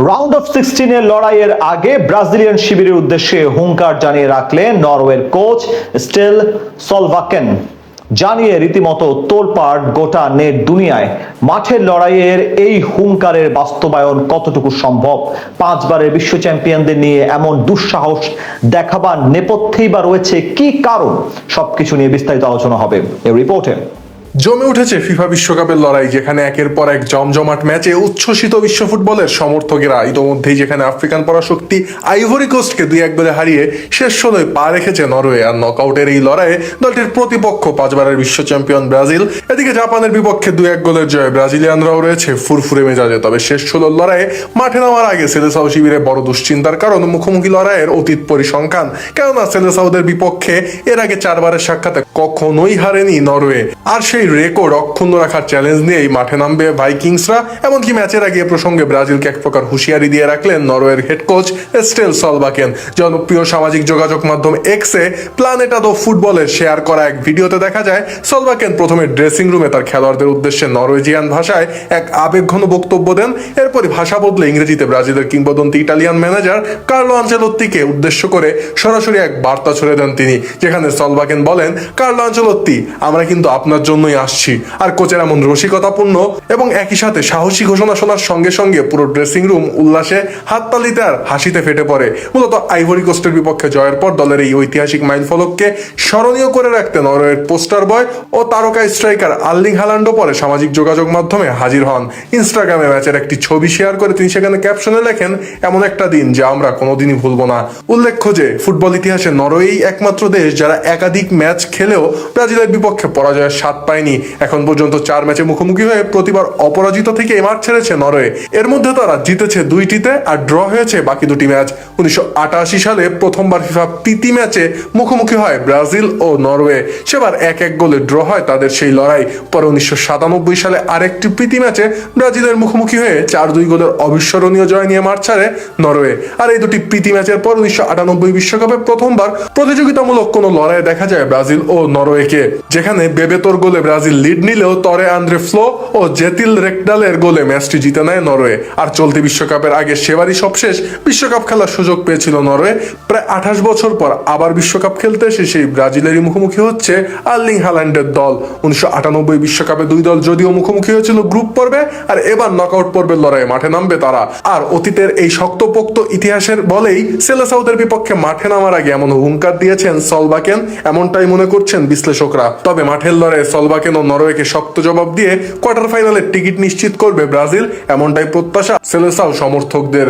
Round of 16 এর লড়াইয়ের আগে ব্রাজিলিয়ান শিবিরের উদ্দেশ্যে হুঙ্কার জানিয়ে রাখলেন নরওয়ের কোচ স্টেল সলবাকেন। জানিয়ে রীতিমতো তোলপাড় গোটা নেট দুনিয়ায়। মাঠের লড়াইয়ের এই হুঙ্কারের বাস্তবায়ন কতটুকু সম্ভব? 5 বারের বিশ্ব চ্যাম্পিয়নদের নিয়ে এমন দুঃসাহস দেখাবার নেপথ্যেই বা রয়েছে কি কারণ? সবকিছু নিয়ে বিস্তারিত আলোচনা হবে এই রিপোর্টে। জমে উঠেছে ফিফা বিশ্বকাপের লড়াই, যেখানে একের পর এক জমজমাট ম্যাচে উচ্ছ্বসিত বিশ্ব ফুটবলের সমর্থকেরা। ইতোমধ্যেই যেখানে আফ্রিকান পরাশক্তি আইভরি কোস্টকে 2-1 গোলে হারিয়ে শেষ ষোলোয় পা রেখেছে নরওয়ে। আর নকআউটের এই লড়াইয়ে দলটির প্রতিপক্ষ 5 বারের বিশ্ব চ্যাম্পিয়ন ব্রাজিল। এদিকে জাপানের বিপক্ষে 2-1 গোলের জয়ে ব্রাজিলিয়ানরাও রয়েছে ফুরফুরে মেজাজে। তবে শেষ ষোলোর লড়াইয়ে মাঠে নামার আগে সেলেসাও শিবিরে বড় দুশ্চিন্তার কারণ মুখোমুখি লড়াইয়ের অতীত পরিসংখ্যান। কেননা সেলেসাওদের বিপক্ষে এর আগে 4 বারের সাক্ষাতে কখনোই হারেনি নরওয়ে। আর সেই রেকর্ড অক্ষুণ্ণ রাখার চ্যালেঞ্জ নিয়েই মাঠে নামবে ভাইকিংসরা। এমনকি ম্যাচের আগে প্রসঙ্গে ব্রাজিলকে এক প্রকার হুঁশিয়ারি দিয়ে রাখলেন নরওয়ের হেড কোচ স্টেল সলবাকেন। জনপ্রিয় সামাজিক যোগাযোগ মাধ্যম এক্সে প্ল্যানেট অফ ফুটবলের শেয়ার করা এক ভিডিওতে দেখা যায় সলবাকেন প্রথমে ড্রেসিং রুমে তার খেলোয়াড়দের উদ্দেশ্যে নরওয়েজিয়ান ভাষায় এক আবেগঘন বক্তব্য দেন। এরপরই ভাষা বদলে ইংরেজিতে ব্রাজিলের কিংবদন্তি ইটালিয়ান ম্যানেজার কার্লো আনচেলোত্তিকে উদ্দেশ্য করে সরাসরি এক বার্তা ছড়ে দেন তিনি, যেখানে সলবাকেন বলেন, কার্লো আনচেলোত্তি, আমরা কিন্তু আপনার জন্যই আসছি। আর কোচের এমন রসিকতাপূর্ণ এবং একই সাথে সাহসী ঘোষণা শোনার সঙ্গে সঙ্গে পুরো ড্রেসিং রুম উল্লাসে, হাততালিতে আর হাসিতে ফেটে পড়ে। মূলত আইভরি কোস্টের বিপক্ষে জয়ের পর দলের এই ঐতিহাসিক মাইলফলককে স্মরণীয় করে রাখতে নরওয়ের পোস্টার বয় ও তারকা স্ট্রাইকার আর্লিং হালান্ডও পরে সামাজিক যোগাযোগ মাধ্যমে হাজির হন। ইনস্টাগ্রামে ম্যাচের একটি ছবি শেয়ার করে তিনি সেখানে ক্যাপশনে লেখেন, এমন একটা দিন যা আমরা কোনোদিনই ভুলব না। উল্লেখ্য যে ফুটবল ইতিহাসে নরওয়েই একমাত্র দেশ যারা একাধিক ম্যাচ খেলেও ব্রাজিলের বিপক্ষে পরাজয়ের স্বাদ পায়নি। এখন পর্যন্ত 4 ম্যাচে মুখোমুখি হয়ে প্রতিবার অপরাজিত থেকে মাঠ ছেড়েছে নরওয়ে। এর মধ্যে তারা জিতেছে 2টিতে আর ড্র হয়েছে বাকি 2টি ম্যাচ। 1988 সালে প্রথমবার ফিফা প্রীতি ম্যাচে মুখোমুখি হয় ব্রাজিল ও নরওয়ে। সেবার 1-1 গোলে ড্র হয় তাদের সেই লড়াই। পরে 1997 সালে আরেকটি প্রীতি ম্যাচে ব্রাজিলের মুখোমুখি হয়ে 4-2 গোলের অবিস্মরণীয় জয় নিয়ে মাঠ ছাড়ে নরওয়ে। আর এই 2টি প্রীতি ম্যাচের পর 1998 বিশ্বকাপে প্রথমবার প্রতিযোগিতামূলক কোনো লড়াই দেখা যায় ব্রাজিল ও নরওয়েকে, যেখানে বেবেতোর গোলে ব্রাজিল লিড নিলেও তরে আন্দ্রে ফ্লো ও জেতিল রেকডালের গোলে ম্যাচটি জিতে নেয় নরওয়ে। আর চলতি বিশ্বকাপের আগে সেবারই সবশেষ বিশ্বকাপ খেলার সুযোগ পেয়েছিল নরওয়ে। প্রায় 28 বছর পর আবার বিশ্বকাপ খেলতে এসে সেই ব্রাজিলেরই মুখোমুখি হচ্ছে আর্লিং হাল্যান্ডের দল। 1998 বিশ্বকাপে 2 দল যদিও মুখোমুখি হয়েছিল গ্রুপ পর্বে, আর এবার নকআউট পর্বের লড়াইয়ে মাঠে নামবে তারা। আর অতীতের এই শক্তপোক্ত ইতিহাসের বলেই সেলেসাওদের বিপক্ষে মাঠে নামার আগে এমন হুঙ্কার দিয়েছেন সলবাকেন, এমনটাই মনে করছেন বিশ্লেষকরা। তবে মাঠের লড়াইয়ে সলবাকেন ও নরওয়েকে শক্ত জবাব দিয়ে কোয়ার্টার ফাইনালের টিকিট নিশ্চিত করবে ব্রাজিল, এমনটাই প্রত্যাশা সেলেসাও সমর্থকদের।